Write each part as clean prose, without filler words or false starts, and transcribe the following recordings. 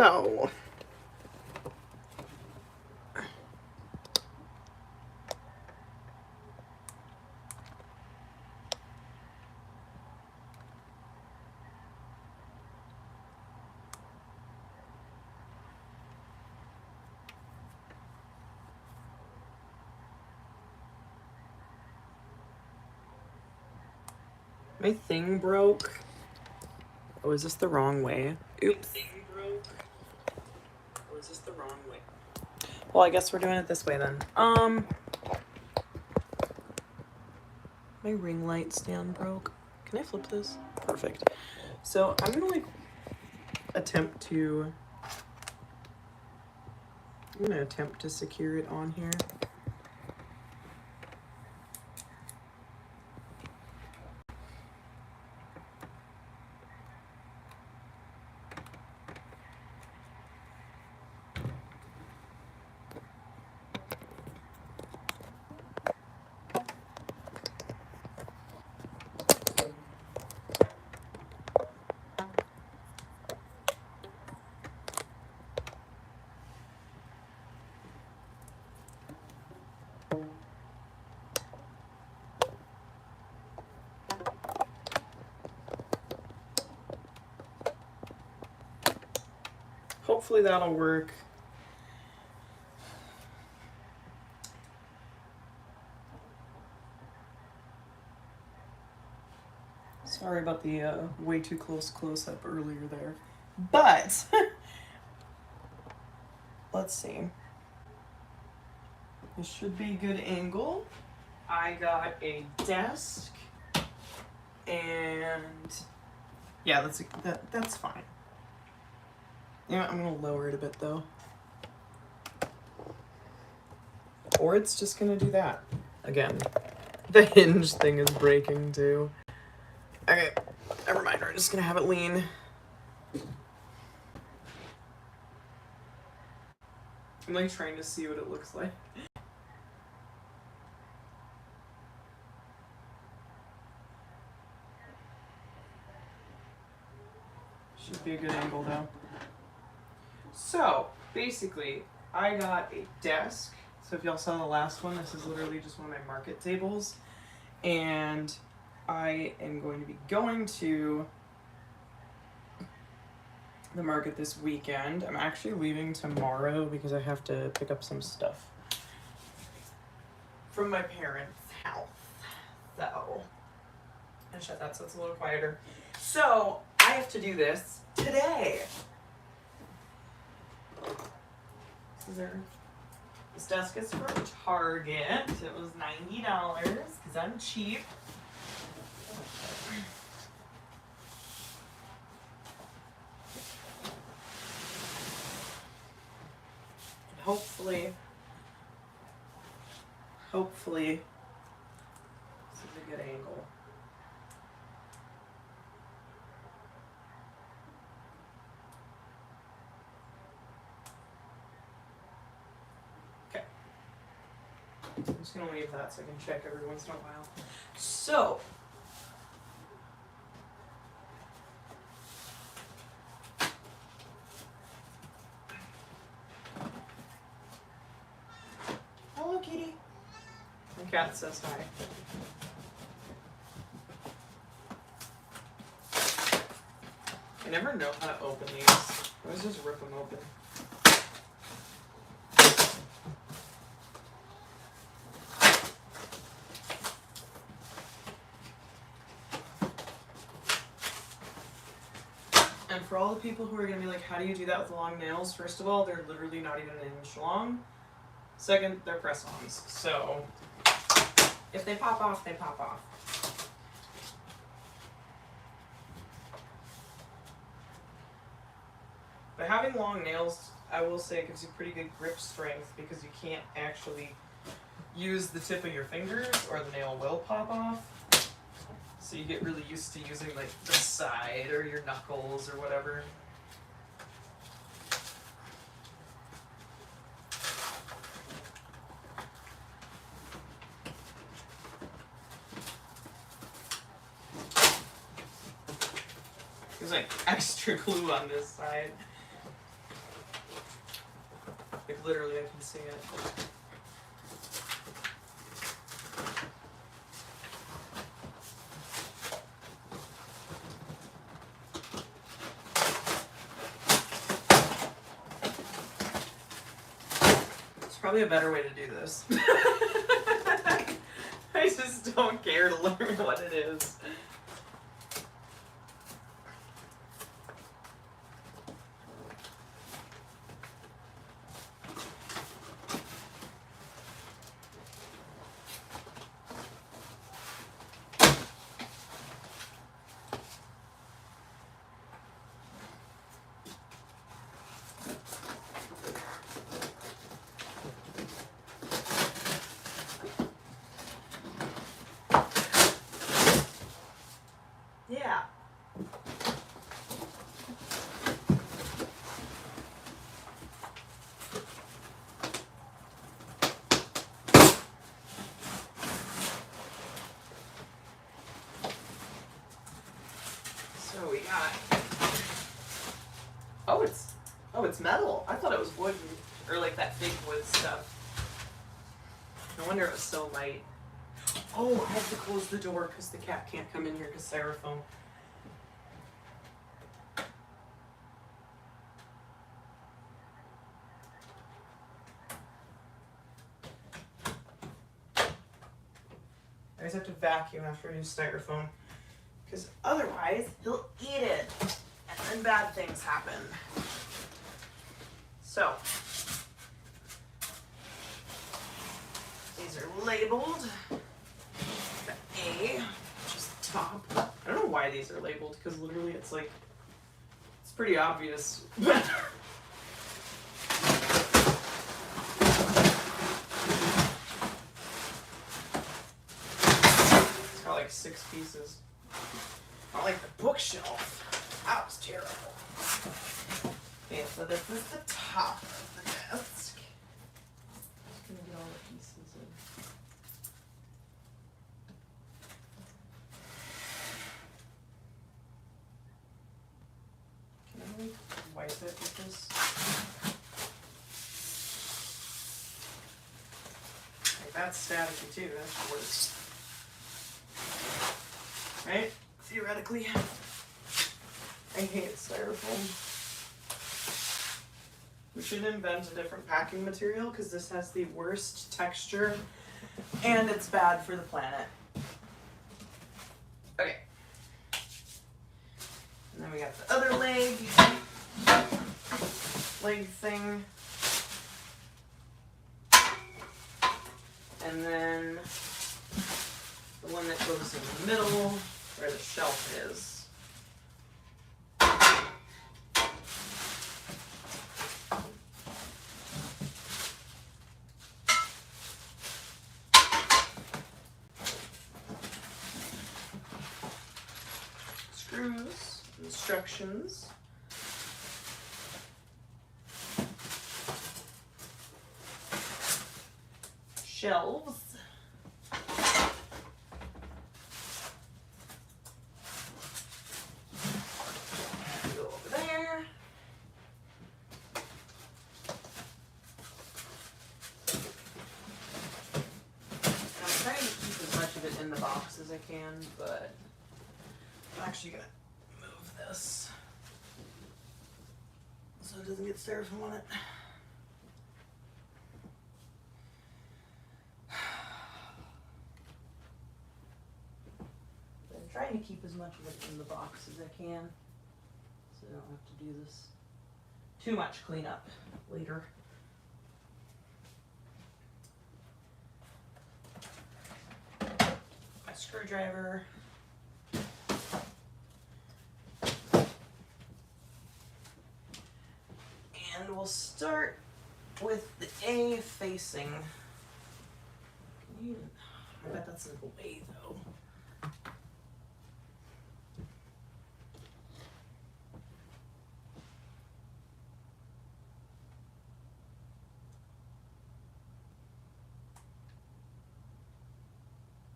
So my thing broke. Oh, is this the wrong way? Oops. My thing broke. Oh, is this the wrong way? Well, I guess we're doing it this way then. My ring light stand broke. Can I flip this? Perfect. So I'm gonna like attempt to secure it on here. Hopefully that'll work. Sorry about the way too close-up earlier there. But, let's see. This should be a good angle. I got a desk, and yeah, that's fine. Yeah, I'm gonna lower it a bit though. Or it's just gonna do that. Again, the hinge thing is breaking too. Okay, never mind, we're just gonna have it lean. I'm like trying to see what it looks like. Should be a good angle though. So, basically, I got a desk. So if y'all saw the last one, this is literally just one of my market tables. And I am going to be going to the market this weekend. I'm actually leaving tomorrow because I have to pick up some stuff from my parents' house. So, and shut that so it's a little quieter. So, I have to do this today. This desk is from Target. It was $90 because I'm cheap. And hopefully, this is a good angle. I'm just going to leave that so I can check every once in a while. So, hello, kitty. My cat says hi. I never know how to open these. I always just rip them open. And for all the people who are going to be like, how do you do that with long nails? First of all, they're literally not even an inch long. Second, they're press-ons. So, if they pop off, they pop off. But having long nails, I will say, gives you pretty good grip strength because you can't actually use the tip of your fingers or the nail will pop off. So you get really used to using like the side or your knuckles or whatever. There's like extra glue on this side. Like literally I can see it. There's probably a better way to do this. I just don't care to learn what it is. Yeah. So we got, oh it's metal. I thought it was wood, or like that fake wood stuff. No wonder it was so light. Oh, I have to close the door because the cat can't come in here because styrofoam. I always have to vacuum after I use styrofoam because otherwise he'll eat it and then bad things happen. So these are labeled. The A, which is the top. I don't know why these are labeled because literally it's like, it's pretty obvious. It's got like 6 pieces. Not like the bookshelf. That was terrible. Okay, so this is the top of the desk. Just gonna get all the pieces in. Can I like wipe it with this? Like that's staticky too, that's worse. Right? Theoretically. I hate styrofoam. We should invent a different packing material because this has the worst texture and it's bad for the planet. Okay. And then we got the other leg thing. And then the one that goes in the middle where the shelf is. Screws, instructions. Shelves. Go over there. I'm trying to keep as much of it in the box as I can, but I'm actually gonna move this so it doesn't get styrofoam on it. I'm trying to keep as much of it in the box as I can so I don't have to do this too much cleanup later. My screwdriver. And we'll start with the A facing. I bet that's in the way though.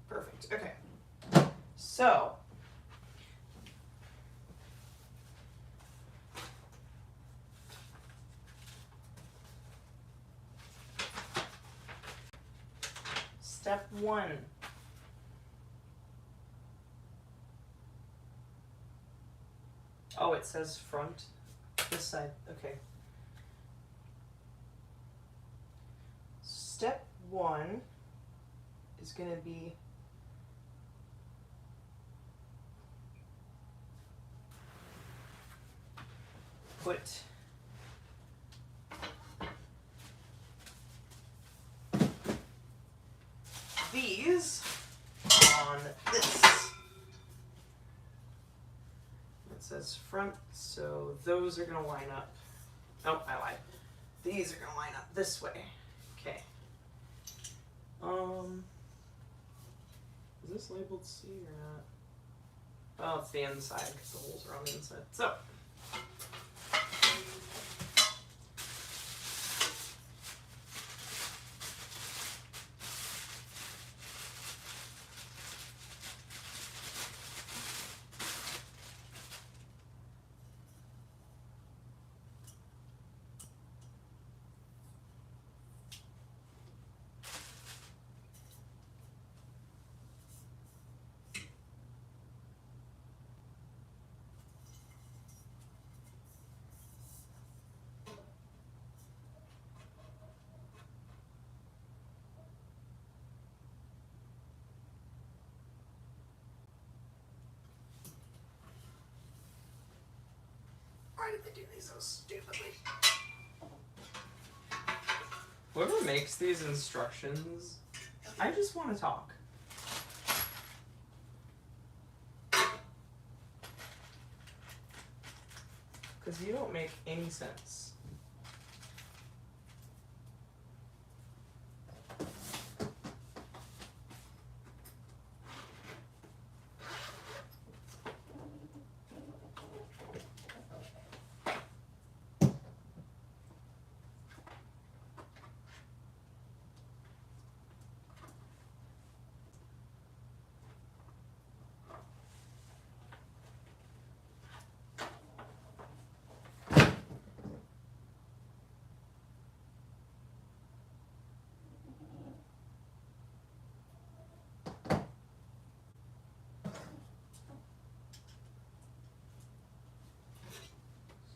Perfect, okay. So, Step 1. Oh, it says front. This side. Okay. Step 1 is going to be put these on this. It says front, so those are going to line up. Oh, I lied. These are going to line up this way. Okay. Is this labeled C or not? Oh, it's the inside because the holes are on the inside. So, why did they do these so stupidly? Whoever makes these instructions, I just want to talk. Because you don't make any sense.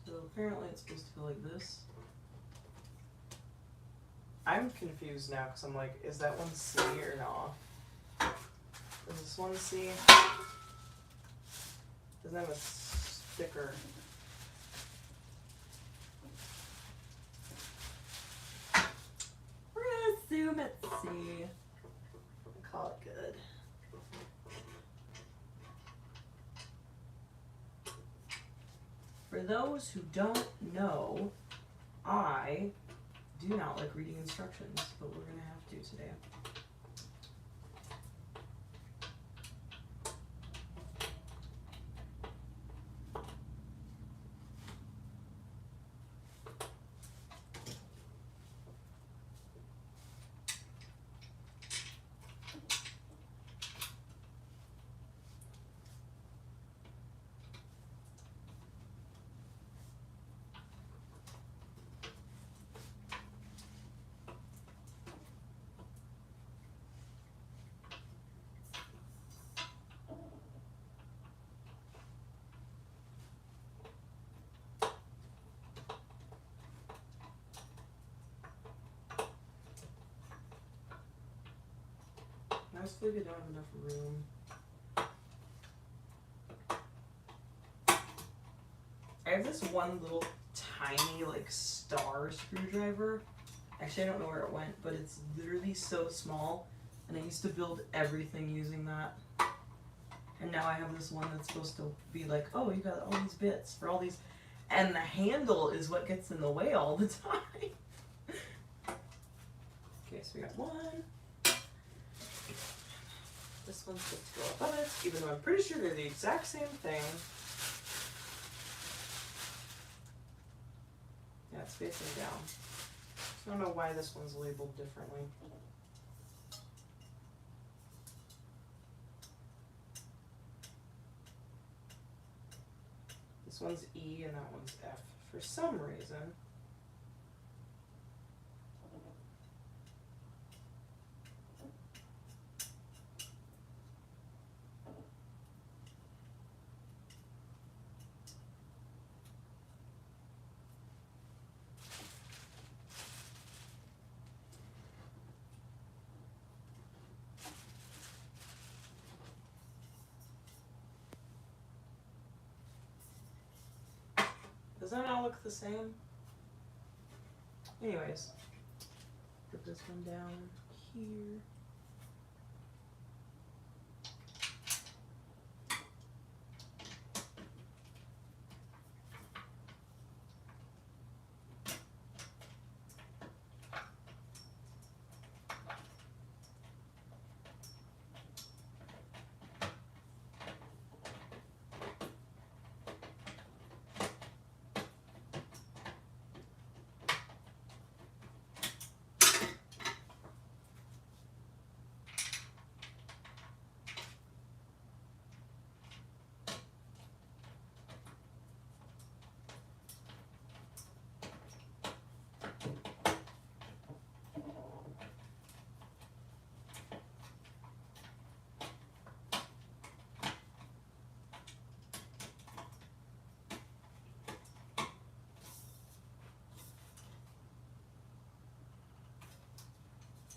So apparently it's supposed to go like this. I'm confused now because I'm like, is that one C or not? Is this one C? Doesn't have a sticker. We're gonna assume it's C. Call it good. For those who don't know, I do not like reading instructions, but we're gonna have to today. I just feel like I don't have enough room. I have this one little tiny like star screwdriver. Actually, I don't know where it went, but it's literally so small, and I used to build everything using that. And now I have this one that's supposed to be like, oh, you got all these bits for all these, and the handle is what gets in the way all the time. Okay, so we got one. This one's supposed to go above it, even though I'm pretty sure they're the exact same thing. Yeah, it's facing down. I don't know why this one's labeled differently. This one's E and that one's F for some reason. Does that not look the same? Anyways, put this one down here.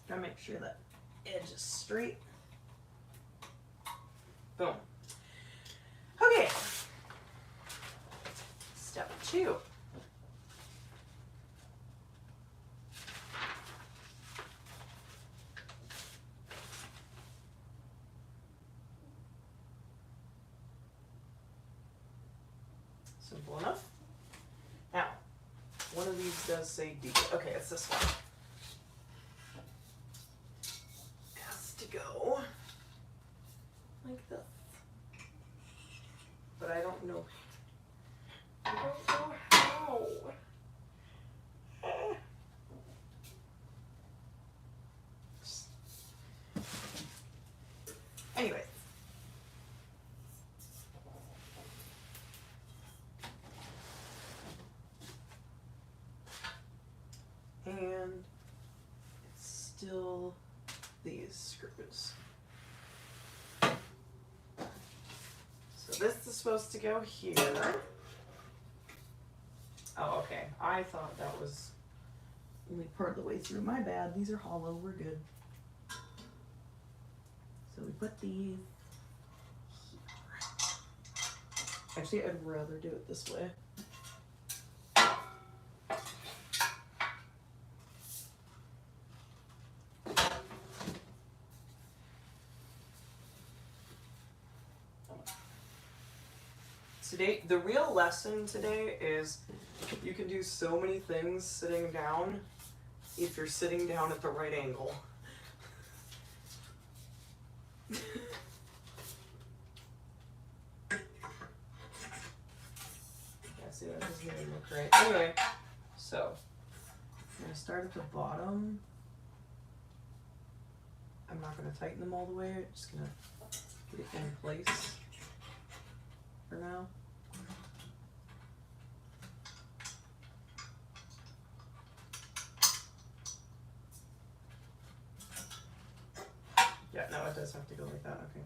Gotta make sure that edge is straight. Boom. Okay. Step 2. Simple enough. Now, one of these does say D. Okay, it's this one. Go like this, but I don't know how. Anyway, and it's still these screws. So this is supposed to go here. Oh, okay. I thought that was only part of the way through. My bad. These are hollow. We're good. So we put these here. Actually, I'd rather do it this way. Today, the real lesson today is you can do so many things sitting down if you're sitting down at the right angle. Yeah, see, that doesn't even look right. Anyway, so I'm going to start at the bottom. I'm not going to tighten them all the way. I'm just going to get it in place for now. Yeah, no, it does have to go like that. Okay.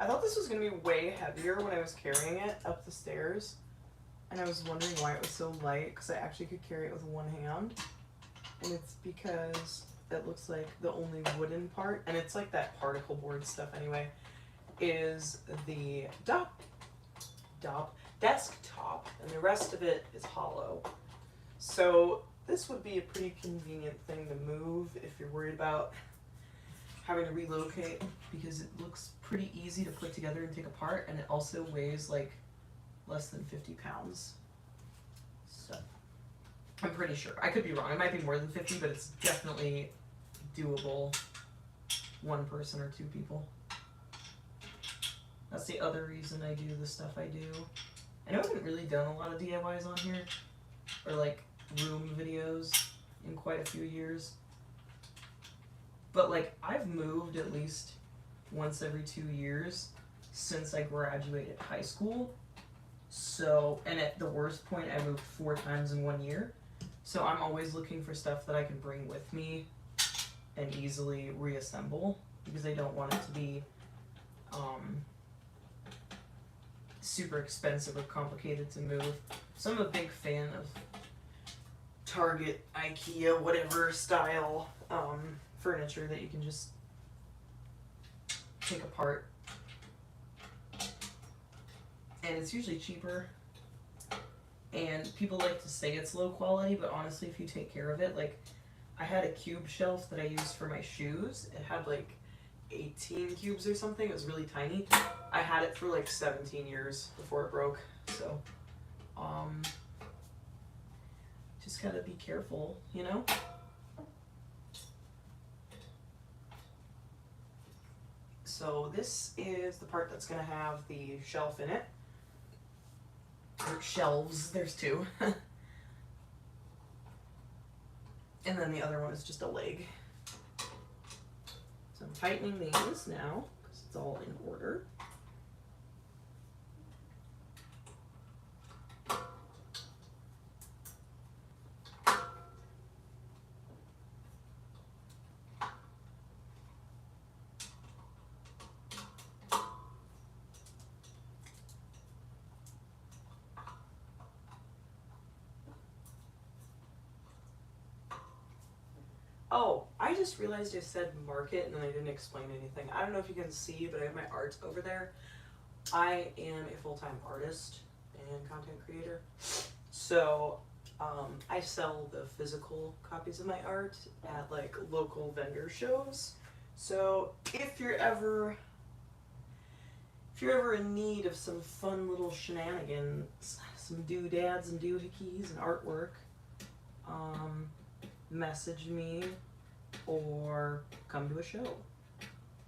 I thought this was going to be way heavier when I was carrying it up the stairs, and I was wondering why it was so light, because I actually could carry it with one hand, and it's because it looks like the only wooden part, and it's like that particle board stuff anyway, is the desktop, and the rest of it is hollow. So this would be a pretty convenient thing to move if you're worried about having to relocate, because it looks pretty easy to put together and take apart, and it also weighs like less than 50 pounds. So I'm pretty sure. I could be wrong. It might be more than 50, but it's definitely doable. One person or two people. That's the other reason I do the stuff I do. I know I haven't really done a lot of DIYs on here, or like room videos, in quite a few years. But like, I've moved at least once every 2 years since I graduated high school. So, and at the worst point, I moved 4 times in 1 year. So I'm always looking for stuff that I can bring with me and easily reassemble, because I don't want it to be super expensive or complicated to move. So I'm a big fan of Target, IKEA, whatever style furniture that you can just take apart. And it's usually cheaper. And people like to say it's low quality, but honestly, if you take care of it, like, I had a cube shelf that I used for my shoes. It had like 18 cubes or something. It was really tiny. I had it for like 17 years before it broke. So, just gotta be careful, you know? So this is the part that's gonna have the shelf in it. Or shelves, there's 2. And then the other one is just a leg. So I'm tightening these now, because it's all in order. Oh, I just realized I said market and then I didn't explain anything. I don't know if you can see, but I have my art over there. I am a full-time artist and content creator. So I sell the physical copies of my art at like local vendor shows. So if you're ever in need of some fun little shenanigans, some doodads and doohickeys and artwork, message me or come to a show.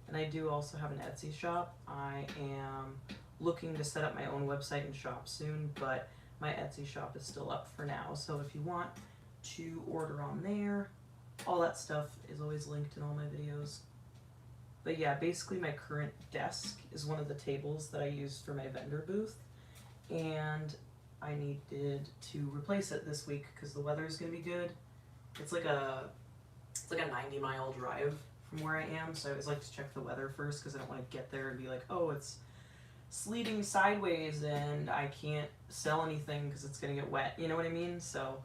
And I do also have an Etsy shop. I am looking to set up my own website and shop soon, but my Etsy shop is still up for now. So if you want to order on there, all that stuff is always linked in all my videos. But yeah, basically my current desk is one of the tables that I use for my vendor booth, and I needed to replace it this week because the weather is going to be good. It's like a 90-mile drive from where I am, so I always like to check the weather first because I don't want to get there and be like, oh, it's sleeting sideways and I can't sell anything because it's going to get wet, you know what I mean? So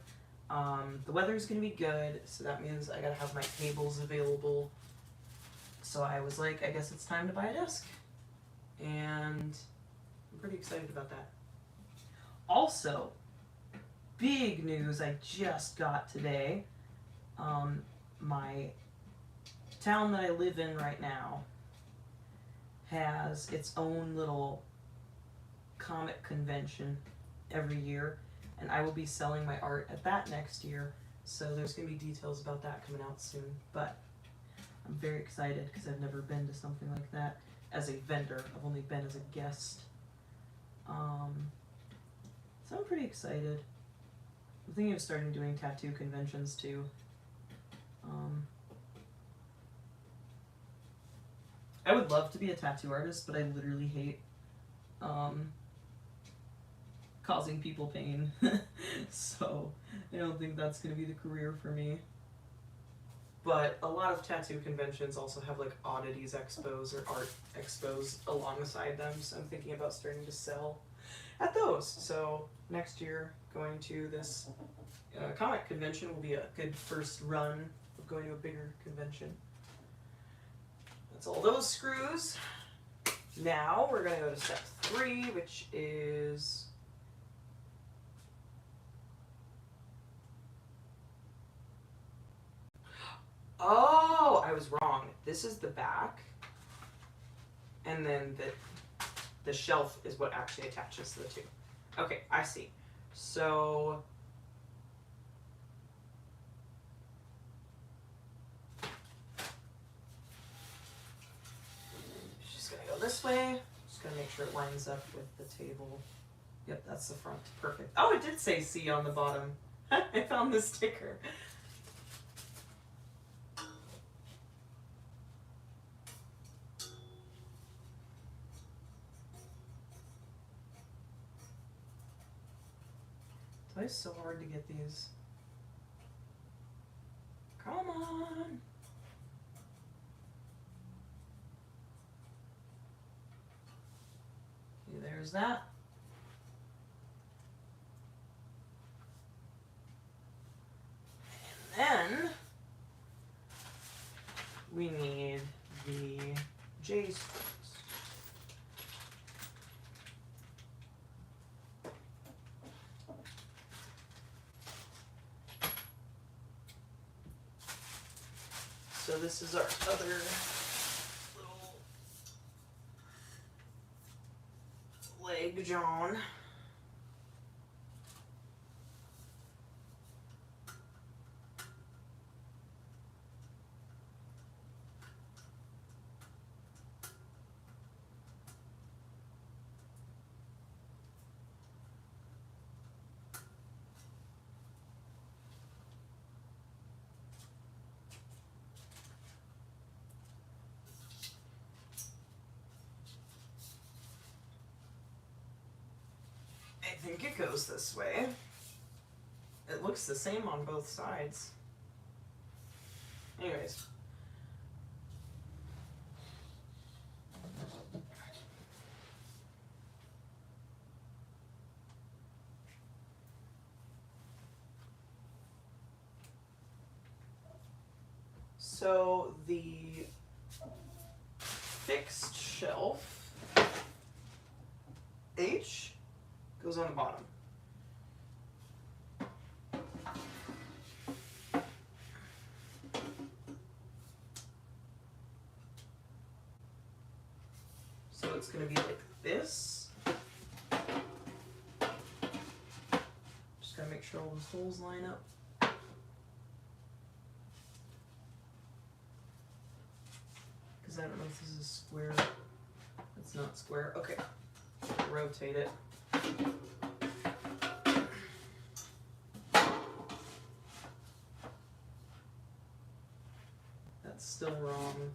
the weather's going to be good, so that means I got to have my tables available. So I was like, I guess it's time to buy a desk, and I'm pretty excited about that. Also, big news I just got today. My town that I live in right now has its own little comic convention every year, and I will be selling my art at that next year, so there's going to be details about that coming out soon. But I'm very excited because I've never been to something like that as a vendor. I've only been as a guest. So I'm pretty excited. I'm thinking of starting doing tattoo conventions too. I would love to be a tattoo artist, but I literally hate causing people pain. So I don't think that's going to be the career for me. But a lot of tattoo conventions also have like oddities expos or art expos alongside them, so I'm thinking about starting to sell at those. So next year, going to this comic convention will be a good first run of going to a bigger convention. That's all those screws. Now we're going to go to step 3, which is oh, I was wrong. This is the back, and then the shelf is what actually attaches to the two. Okay, I see. So just gonna go this way. Just gonna make sure it lines up with the table. Yep, that's the front. Perfect. Oh, it did say C on the bottom. I found the sticker. Why is it so hard to get these? Come on. Okay, there's that. And then we need the J strings. So this is our other little leg John. I think it goes this way. It looks the same on both sides. Anyways. So the fixed shelf H goes on the bottom. So it's going to be like this. Just got to make sure all those holes line up. Because I don't know if this is square. It's not square. Okay. Rotate it. That's still wrong.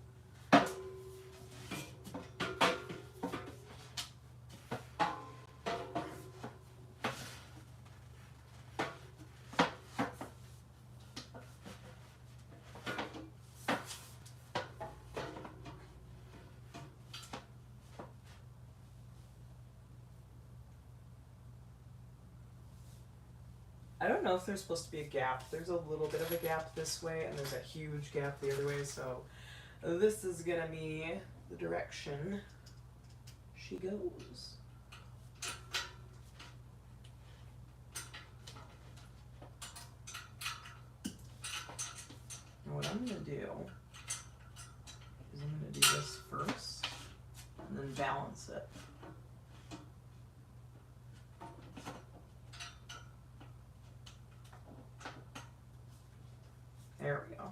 I don't know if there's supposed to be a gap. There's a little bit of a gap this way, and there's a huge gap the other way, so this is gonna be the direction she goes. Now what I'm gonna do is I'm gonna do this first, and then balance it. There we go.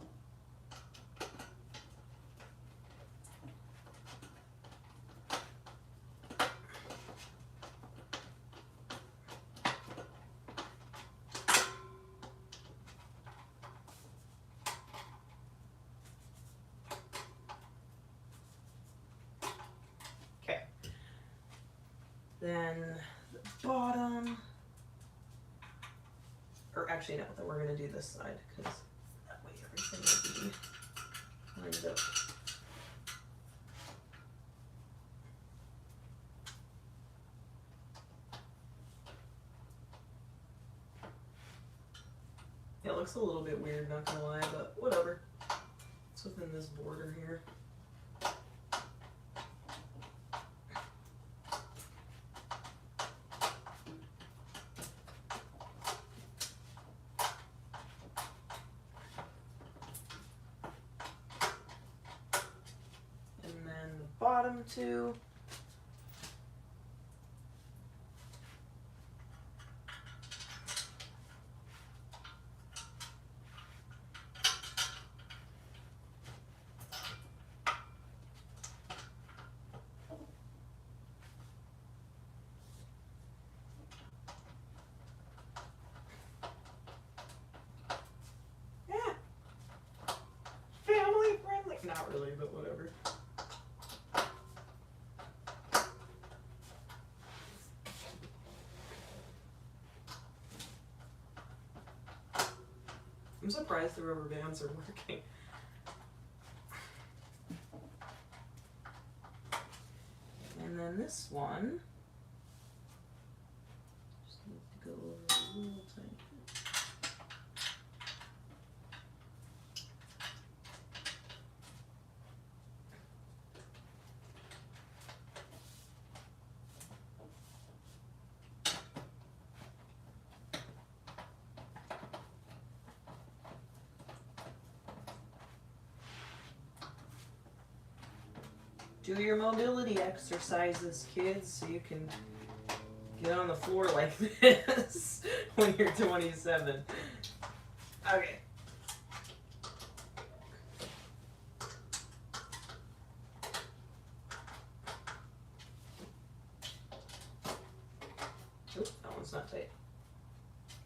Okay. Then the bottom, or actually no, then we're gonna do this side because everything will be lined up. It looks a little bit weird, not gonna lie, but whatever. It's within this border here. Bottom two. Yeah. Family friendly. Not really, but whatever. I'm surprised the rubber bands are working. And then this one, just need to go over a little tiny bit. Do your mobility exercises, kids, so you can get on the floor like this when you're 27. Okay. Oop, that one's not tight.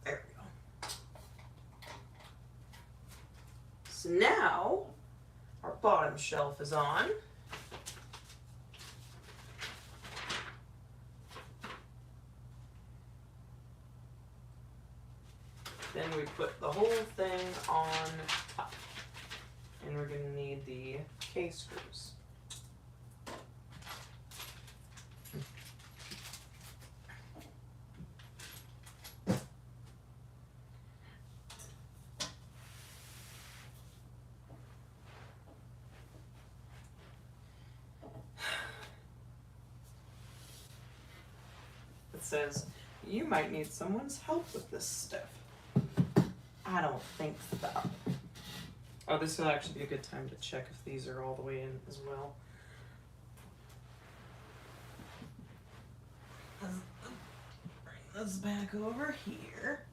There we go. So now our bottom shelf is on. Then we put the whole thing on top. And we're going to need the K-screws. It says, you might need someone's help with this stuff. I don't think so. Oh, this will actually be a good time to check if these are all the way in as well. Bring this back over here.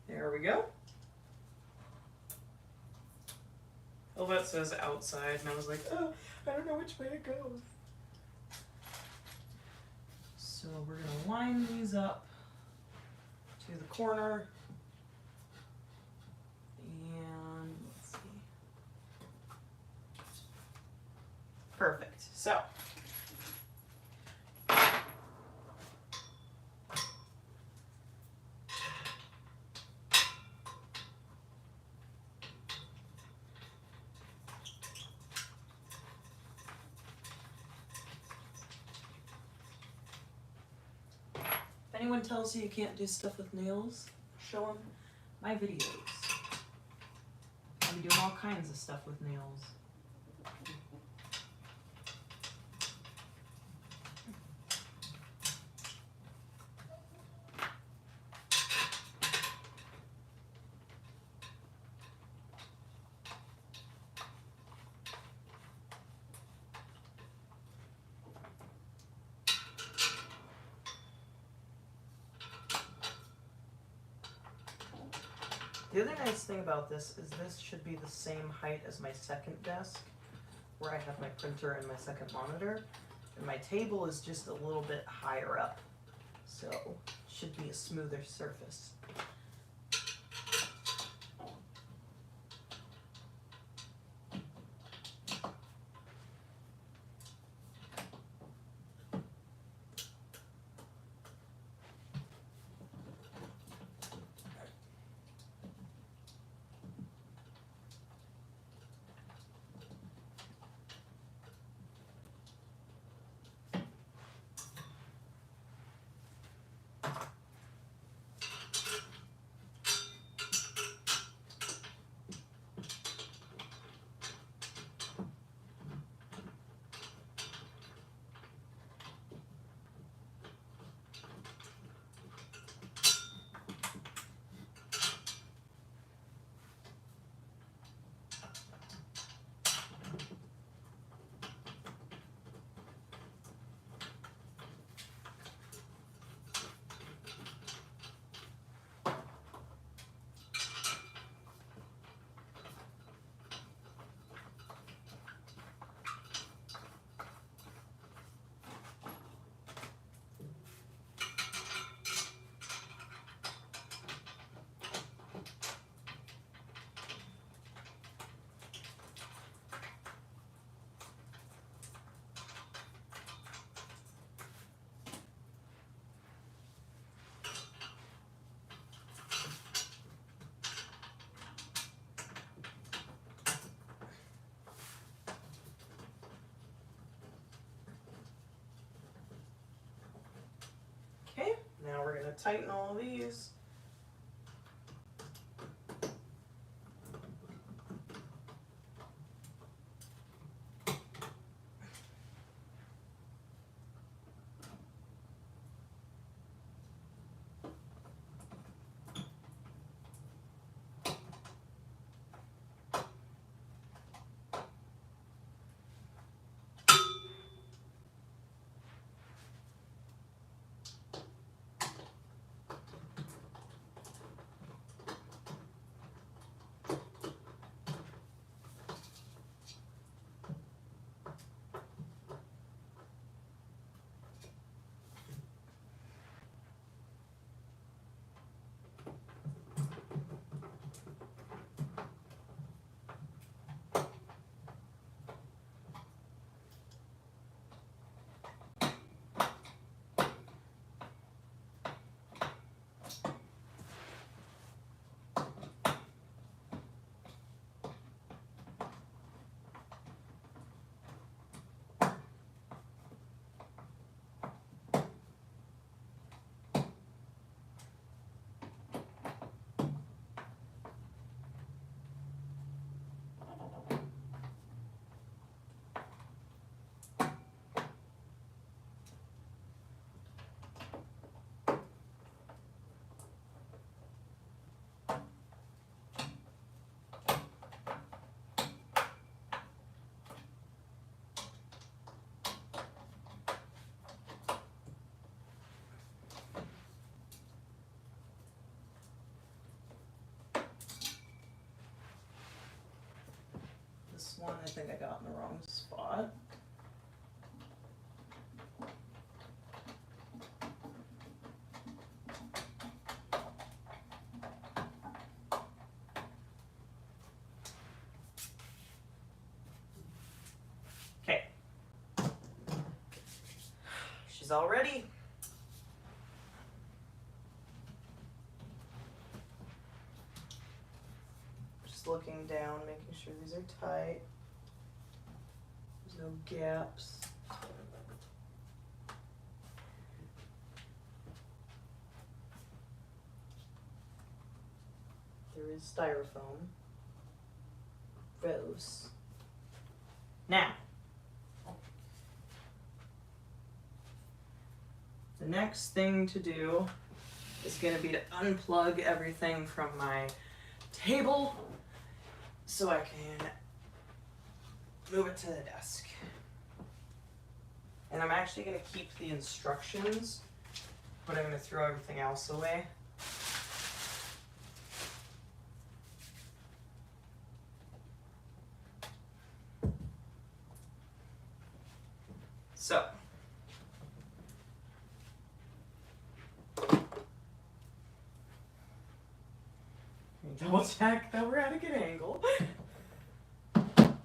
There we go. Well, that says outside, and I was like, oh, I don't know which way it goes. So we're going to line these up to the corner. And let's see. Perfect. So if anyone tells you you can't do stuff with nails, show them my videos. I'm doing all kinds of stuff with nails. The other nice thing about this is this should be the same height as my second desk, where I have my printer and my second monitor. And my table is just a little bit higher up, so it should be a smoother surface. we're going to tighten all of these. This one I think I got in the wrong spot. Okay. She's all ready. Just looking down, making sure these are tight. There's no gaps. There is styrofoam. Gross. Now, the next thing to do is going to be to unplug everything from my table so I can move it to the desk. And I'm actually going to keep the instructions, but I'm going to throw everything else away. So, double check that we're at a good angle.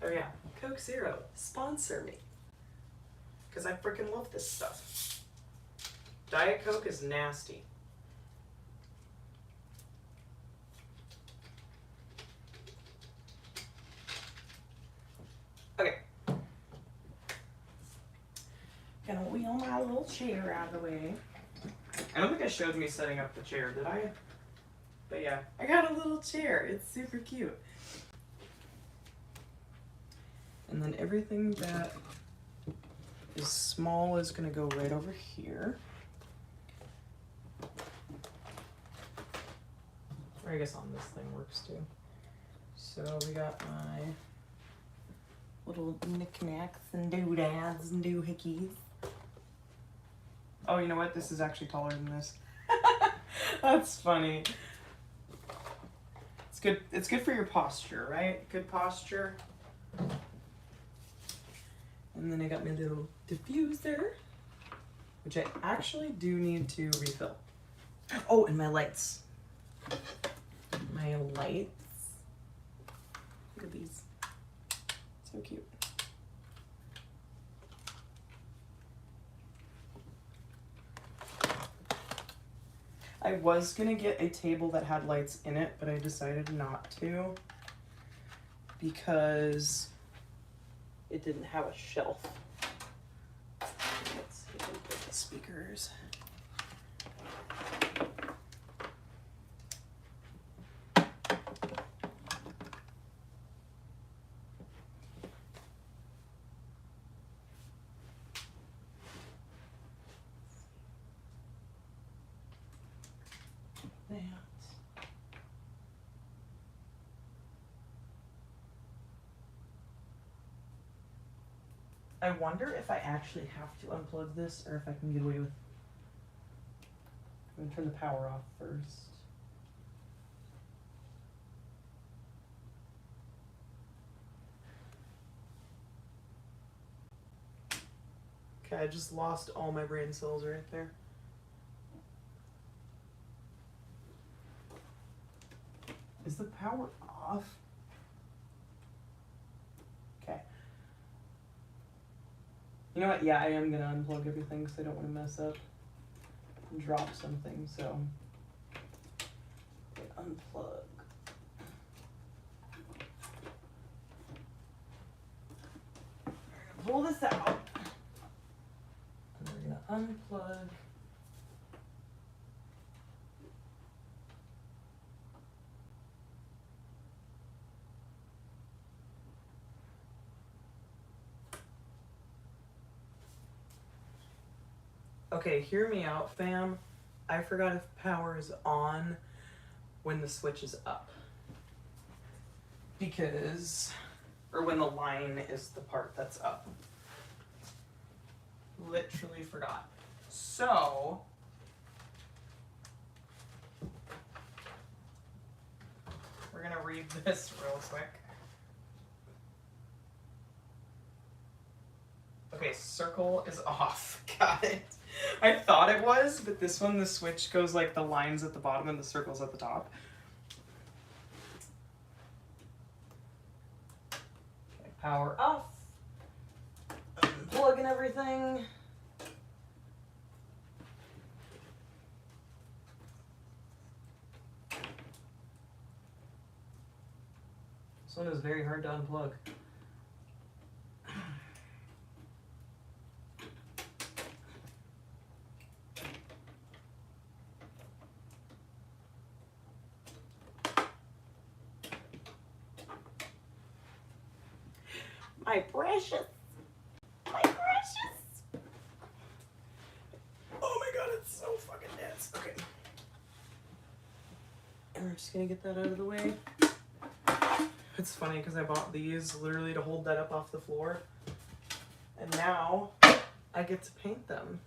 Oh yeah, Coke Zero, sponsor me. Because I freaking love this stuff. Diet Coke is nasty. Okay. Gonna wheel my little chair out of the way. I don't think I showed me setting up the chair, did I? But yeah, I got a little chair. It's super cute. And then everything that is small is gonna go right over here. Or I guess on this thing works too. So we got my little knickknacks and doodads and doohickeys. Oh, you know what? This is actually taller than this. That's funny. It's good. It's good for your posture, right? Good posture. And then I got my little diffuser, which I actually do need to refill. Oh, and my lights. My lights. Look at these. So cute. I was gonna get a table that had lights in it, but I decided not to because it didn't have a shelf. Let's see if I can put the speakers. I wonder if I actually have to unplug this or if I can get away with... I'm gonna turn the power off first. Okay, I just lost all my brain cells right there. Is the power off? Okay. You know what? Yeah, I am gonna unplug everything because I don't want to mess up and drop something, so. Okay, unplug. We're gonna pull this out. And we're gonna unplug. Okay, hear me out, fam. I forgot if power is on when the switch is up. Because, or when the line is the part that's up. Literally forgot. So, we're gonna read this real quick. Okay, circle is off. Got it. I thought it was, but this one, the switch goes like the lines at the bottom and the circles at the top. Okay, power off. Unplugging everything. This one is very hard to unplug. My precious. My precious. Oh my god, it's so fucking dense. Okay. And we're just gonna get that out of the way. It's funny because I bought these literally to hold that up off the floor. And now I get to paint them.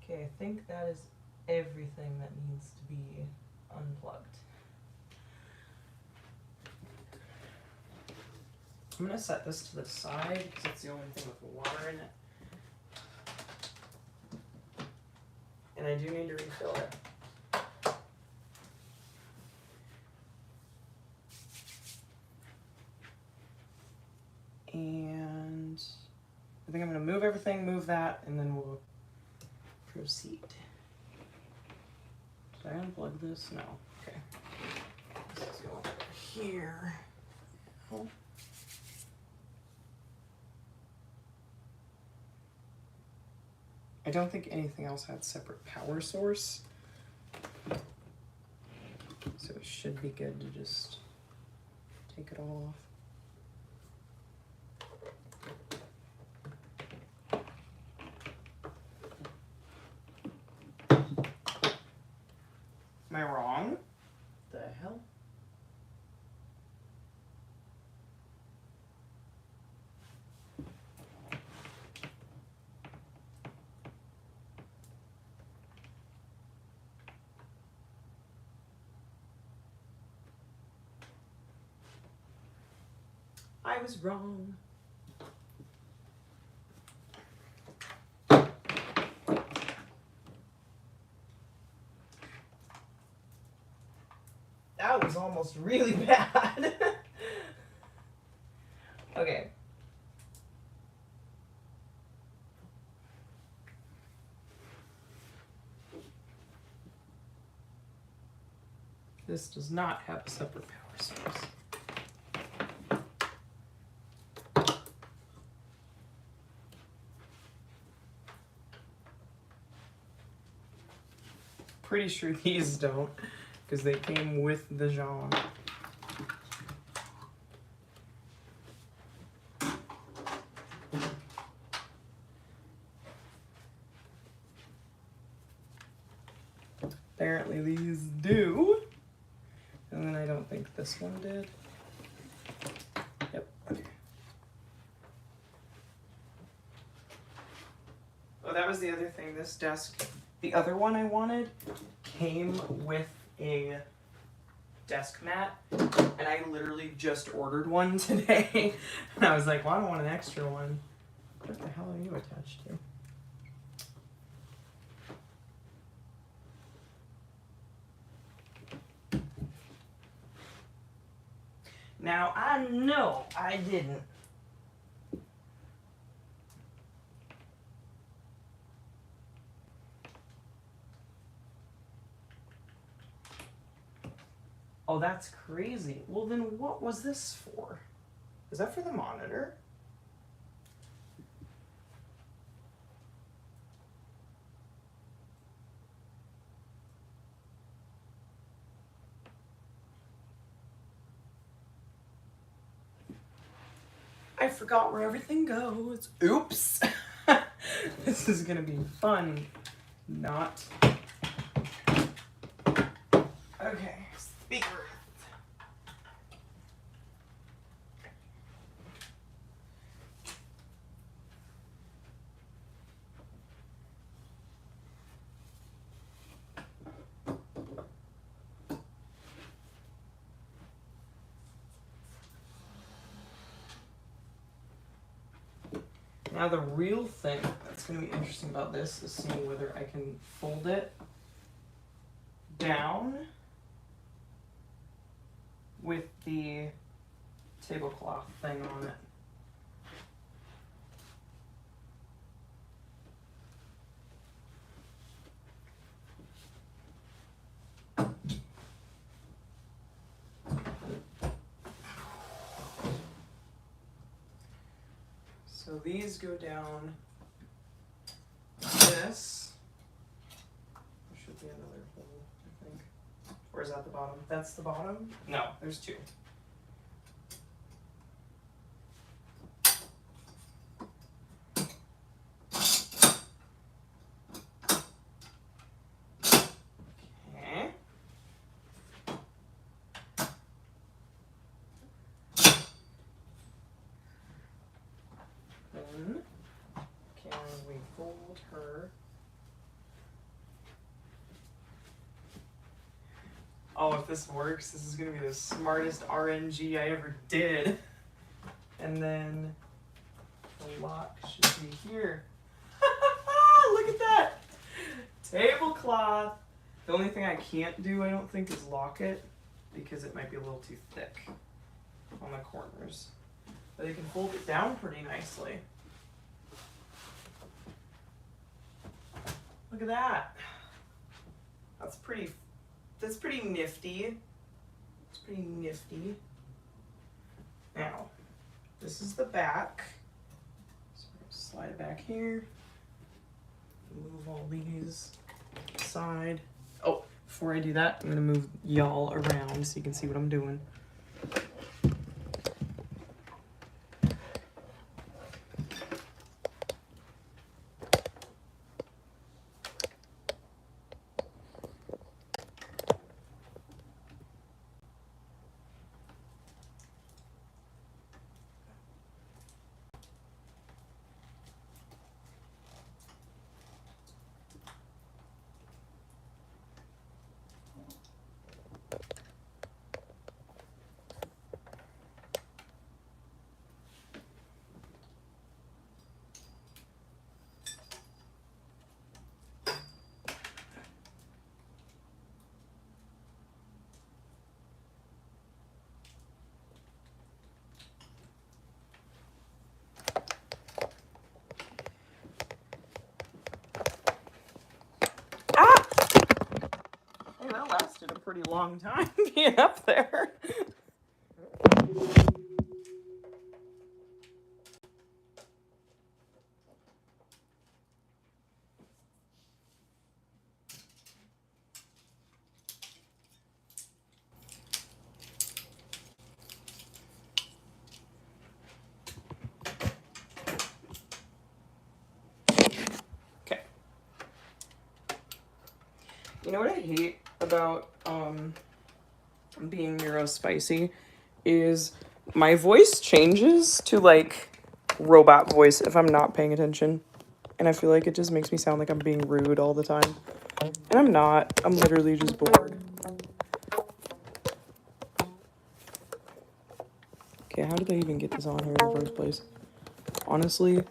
Okay, I think that is everything that needs to be unplugged. I'm gonna set this to the side because it's the only thing with water in it. And I do need to refill it. And I think I'm gonna move everything, move that, and then we'll proceed. Did I unplug this? No. Okay. Let's go over here. Oh. I don't think anything else had separate power source. So it should be good to just take it all off. Am I wrong? The hell? I was wrong. That was almost really bad. Okay. This does not have a separate power source. Pretty sure these don't, because they came with the Jean. Apparently these do, and then I don't think this one did. that was the other thing. This desk, the other one I wanted, came with a desk mat, and I literally just ordered one today. And I was like, well, I don't want an extra one. What the hell are you attached to? Now, I know I didn't. Oh, that's crazy. Well, then what was this for? Is that for the monitor? I forgot where everything goes. Oops. This is gonna be fun. Not. Okay, speaker. Now the real thing that's going to be interesting about this is seeing whether I can fold it down with the tablecloth thing on it. So these go down this. There should be another hole, I think. Or is that the bottom? That's the bottom? No, there's two. Okay. Then can we fold her? Oh, if this works, this is gonna be the smartest RNG I ever did. And then the lock should be here. Look at that! Tablecloth. The only thing I can't do, I don't think, is lock it because it might be a little too thick on the corners. But you can fold it down pretty nicely. Look at that. That's pretty nifty. It's pretty nifty. Now, this is the back. So we're gonna slide it back here. Move all these aside. Oh, before I do that, I'm gonna move y'all around so you can see what I'm doing. Lasted a pretty long time being up there. Okay. You know what I hate about being neurospicy is my voice changes to like robot voice if I'm not paying attention. and I feel like it just makes me sound like I'm being rude all the time. And I'm not. I'm literally just bored. Okay, how did I even get this on here in the first place? Honestly,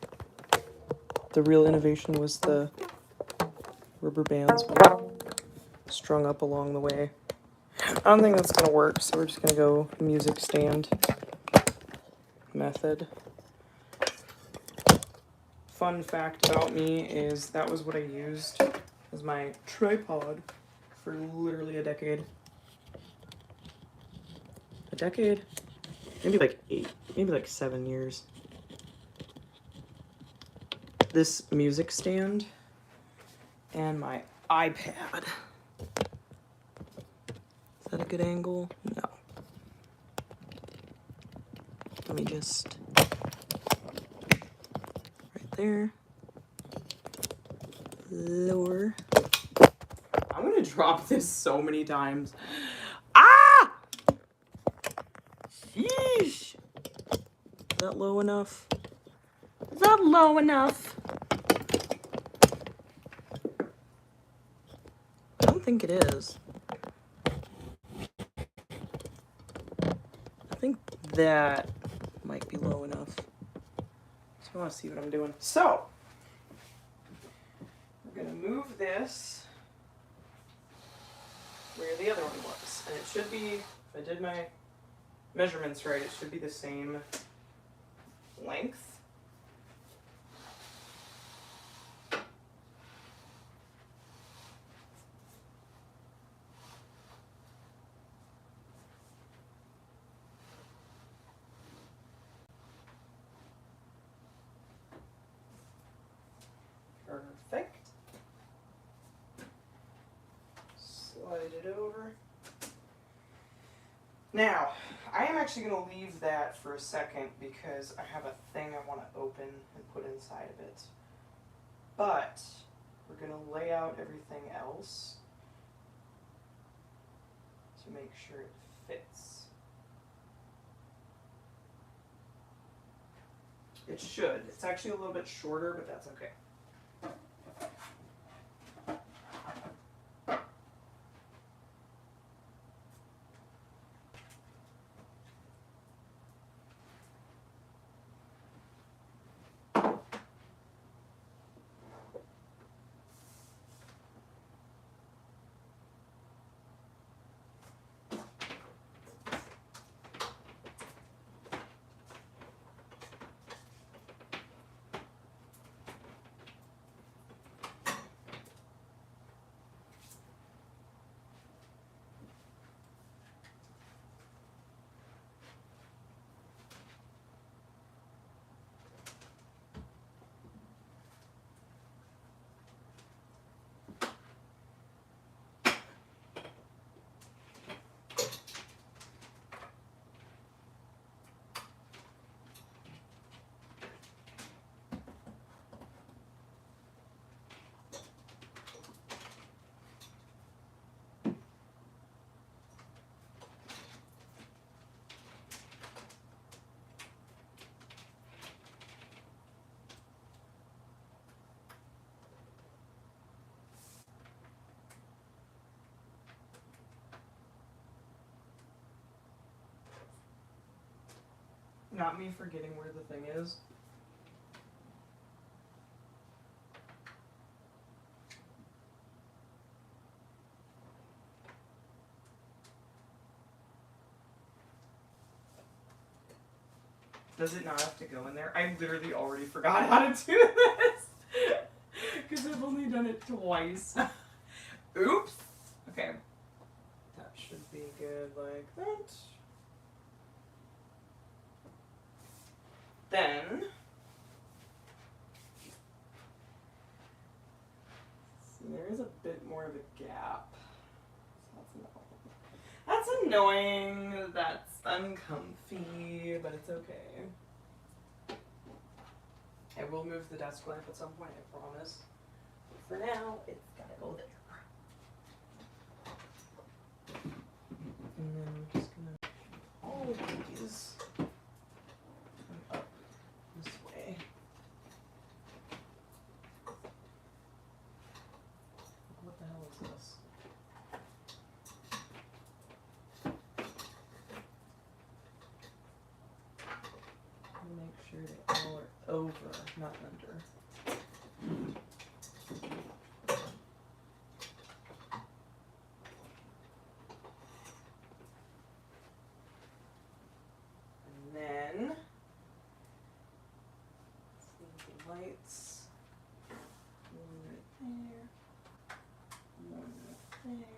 the real innovation was the rubber bands strung up along the way. I don't think that's gonna work, so we're just gonna go music stand method. Fun fact about me is that was what I used as my tripod for literally a decade. A decade? Maybe like 8, maybe like 7 years. This music stand and my iPad. Is that a good angle? No. Let me just, right there. Lower. I'm gonna drop this so many times. Ah! Sheesh. Is that low enough? Is that low enough? I don't think it is. I think that might be low enough. So I want to see what I'm doing. So, we're going to move this where the other one was. And it should be, if I did my measurements right, it should be the same length. Perfect. Slide it over. Now, I am actually going to leave that for a second because I have a thing I want to open and put inside of it. But we're going to lay out everything else to make sure it fits. It should. It's actually a little bit shorter, but that's okay. Not me forgetting where the thing is. Does it not have to go in there? I literally already forgot how to do this. Because I've only done it twice. Oops. Okay. That should be good like that. Then, see, there is a bit more of a gap. So that's annoying. That's uncomfy, but it's okay. I will move the desk lamp at some point, I promise. But for now, it's gotta go there. And then we're just gonna all of these come up this way. not under. And then the lights. One right there. One right there.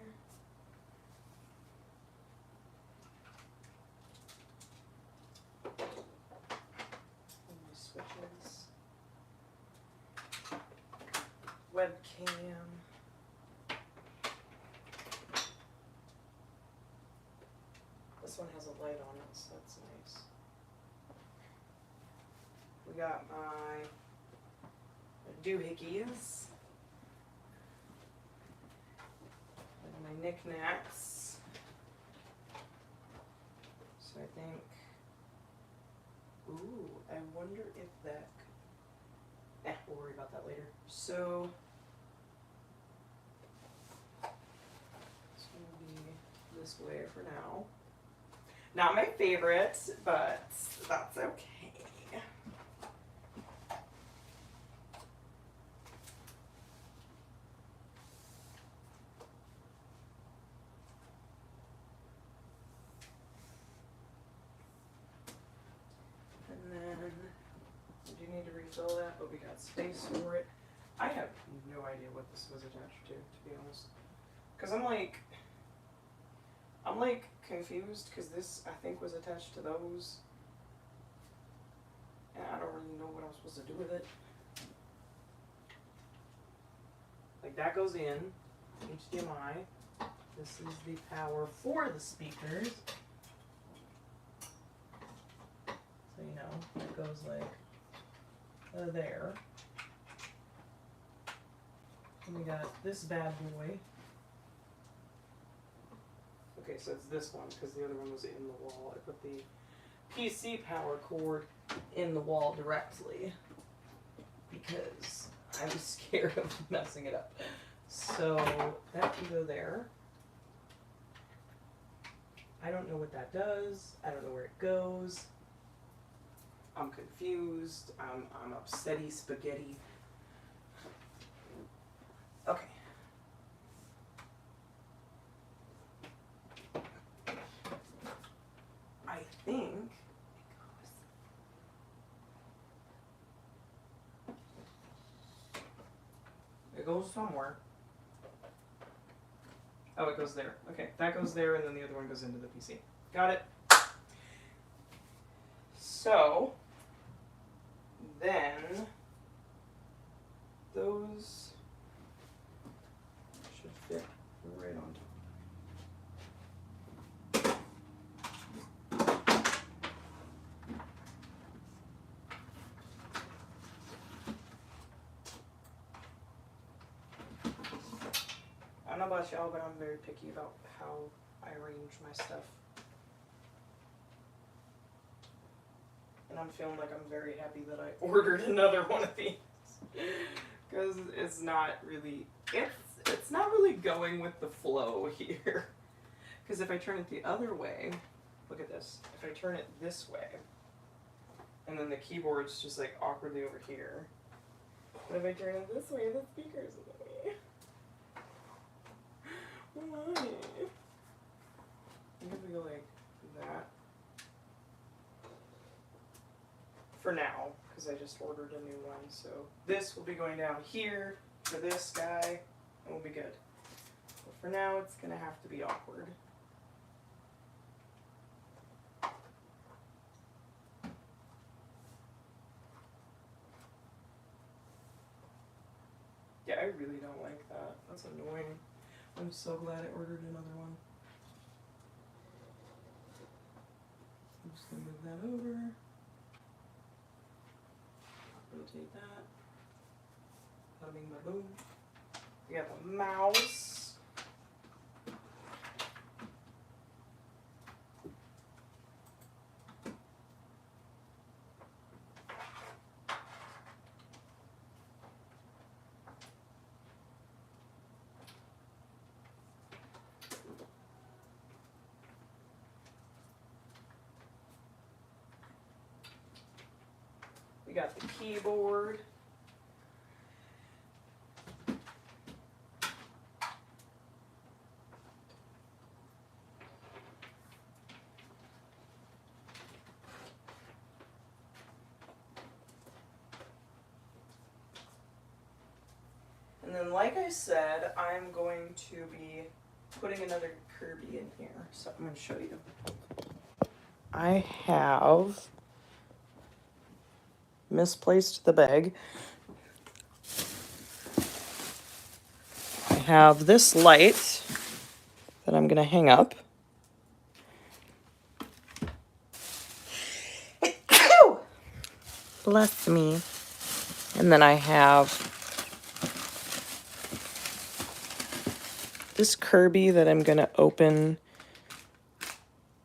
Switches, webcam, this one has a light on it, so that's nice. We got my doohickeys and my knickknacks. So I think, ooh, I wonder if that could, we'll worry about that later. So, it's gonna be this way for now. Not my favorite, but that's okay. And then, do you need to refill that? But we got space for it. I have no idea what this was attached to be honest. Because I'm like confused because this I think was attached to those. And I don't really know what I'm supposed to do with it. Like that goes in, HDMI. This is the power for the speakers. So you know, it goes like there. And we got this bad boy. Okay, so it's this one because the other one was in the wall. I put the PC power cord in the wall directly because I was scared of messing it up. So that can go there. I don't know what that does. I don't know where it goes. I'm confused. I'm upsetty spaghetti. Okay. I think it goes somewhere. Oh, it goes there. Okay, that goes there, and then the other one goes into the PC. Got it. So then those should fit right on top. I don't know about y'all, but I'm very picky about how I arrange my stuff. And I'm feeling like I'm very happy that I ordered another one of these. Because it's not really, it's not really going with the flow here. Because if I turn it the other way, look at this. If I turn it this way, and then the keyboard's just like awkwardly over here. But if I turn it this way, the speaker's in the way. Why? I think if we go like that. For now, because I just ordered a new one. So this will be going down here for this guy, and we'll be good. But for now, it's going to have to be awkward. Yeah, I really don't like that. That's annoying. I'm so glad I ordered another one. I'm just going to move that over. Rotate that. Bada bing, bada boom. We have a mouse. We got the keyboard. And then, like I said, I'm going to be putting another Kirby in here. So I'm going to show you. I have misplaced the bag. I have this light that I'm going to hang up. Bless me. And then I have this Kirby that I'm going to open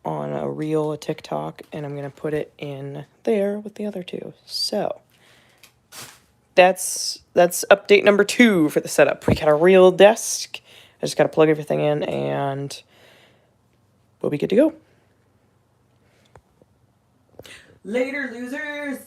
on a reel, a TikTok, and I'm going to put it in there with the other two. So that's update number 2 for the setup. We got a real desk. I just got to plug everything in and we'll be good to go. Later, losers!